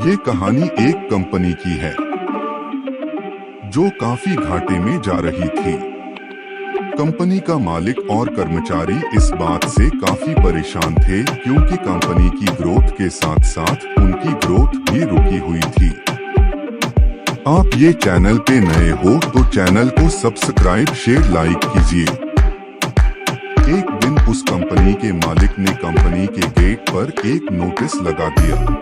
ये कहानी एक कंपनी की है जो काफी घाटे में जा रही थी। कंपनी का मालिक और कर्मचारी इस बात से काफी परेशान थे क्योंकि कंपनी की ग्रोथ के साथ साथ उनकी ग्रोथ भी रुकी हुई थी। आप ये चैनल पे नए हो तो चैनल को सब्सक्राइब शेयर लाइक कीजिए। एक दिन उस कंपनी के मालिक ने कंपनी के गेट पर एक नोटिस लगा दिया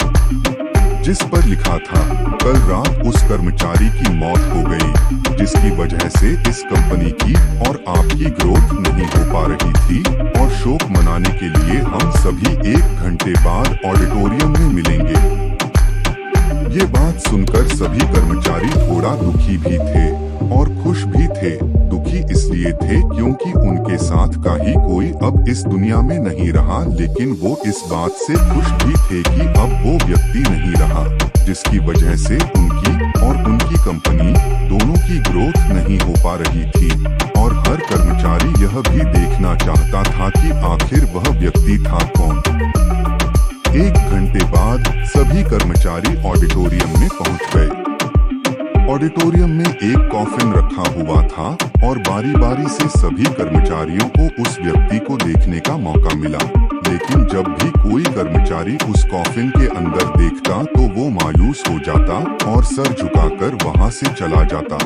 जिस पर लिखा था, कल रात उस कर्मचारी की मौत हो गई जिसकी वजह से इस कंपनी की और आपकी ग्रोथ नहीं हो पा रही थी और शोक मनाने के लिए हम सभी 1 घंटे बाद ऑडिटोरियम में मिलेंगे। ये बात सुनकर सभी कर्मचारी थोड़ा दुखी भी थे और खुश भी थे। दुखी इसलिए थे क्योंकि उनके साथ का ही कोई अब इस दुनिया में नहीं रहा, लेकिन वो इस बात से खुश भी थे कि अब वो व्यक्ति नहीं रहा जिसकी वजह से उनकी और उनकी कंपनी दोनों की ग्रोथ नहीं हो पा रही थी। और हर कर्मचारी यह भी देखना चाहता था कि आखिर वह व्यक्ति था कौन। 1 घंटे बाद सभी कर्मचारी ऑडिटोरियम में पहुंच गए। ऑडिटोरियम में एक कॉफिन रखा हुआ था और बारी बारी से सभी कर्मचारियों को उस व्यक्ति को देखने का मौका मिला, लेकिन जब भी कोई कर्मचारी उस कॉफिन के अंदर देखता तो वो मायूस हो जाता और सर झुकाकर वहां से चला जाता,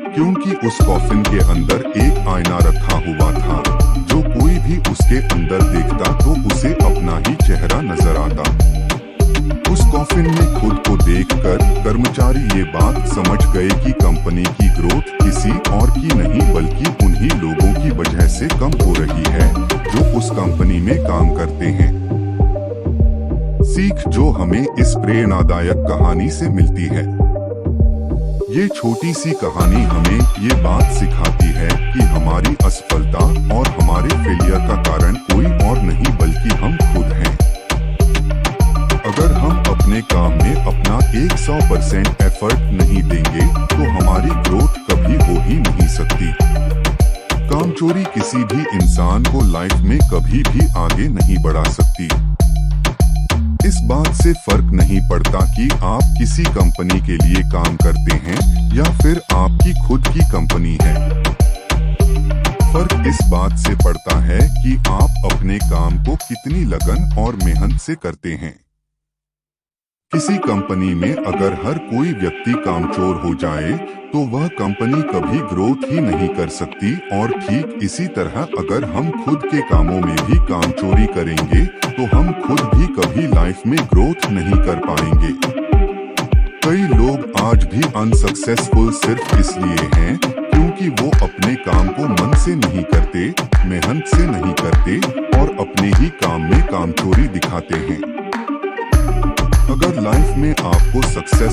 क्योंकि उस कॉफिन के अंदर एक आईना रखा हुआ था। जो कोई भी उसके अंदर देखता तो उसे अपना ही चेहरा नजर आता। उस कॉफिन में खुद को देखकर कर्मचारी ये बात समझ गए कि कंपनी की ग्रोथ किसी और की नहीं बल्कि उन्हीं लोगों की वजह से कम हो रही है जो उस कंपनी में काम करते हैं। सीख जो हमें इस प्रेरणादायक कहानी से मिलती है। ये छोटी सी कहानी हमें ये बात सिखाती है कि हमारी असफलता और हमारे फेलियर का कारण कोई और नहीं बल्कि हम खुद हैं। अगर हम अपने काम में अपना 100% एफर्ट नहीं देंगे तो हमारी ग्रोथ कभी हो ही नहीं सकती। कामचोरी किसी भी इंसान को लाइफ में कभी भी आगे नहीं बढ़ा सकती। इस बात से फर्क नहीं पड़ता कि आप किसी कंपनी के लिए काम करते हैं या फिर आपकी खुद की कंपनी है। फर्क इस बात से पड़ता है कि आप अपने काम को कितनी लगन और मेहनत से करते हैं। किसी कंपनी में अगर हर कोई व्यक्ति कामचोर हो जाए तो वह कंपनी कभी ग्रोथ ही नहीं कर सकती। और ठीक इसी तरह अगर हम खुद के कामों में भी कामचोरी करेंगे तो हम खुद भी कभी लाइफ में ग्रोथ नहीं कर पाएंगे। कई लोग आज भी अनसक्सेसफुल सिर्फ इसलिए हैं क्योंकि वो अपने काम को मन से नहीं करते, मेहनत से नहीं करते और अपने ही काम में कामचोरी दिखाते हैं। अगर लाइफ में आपको सक्सेस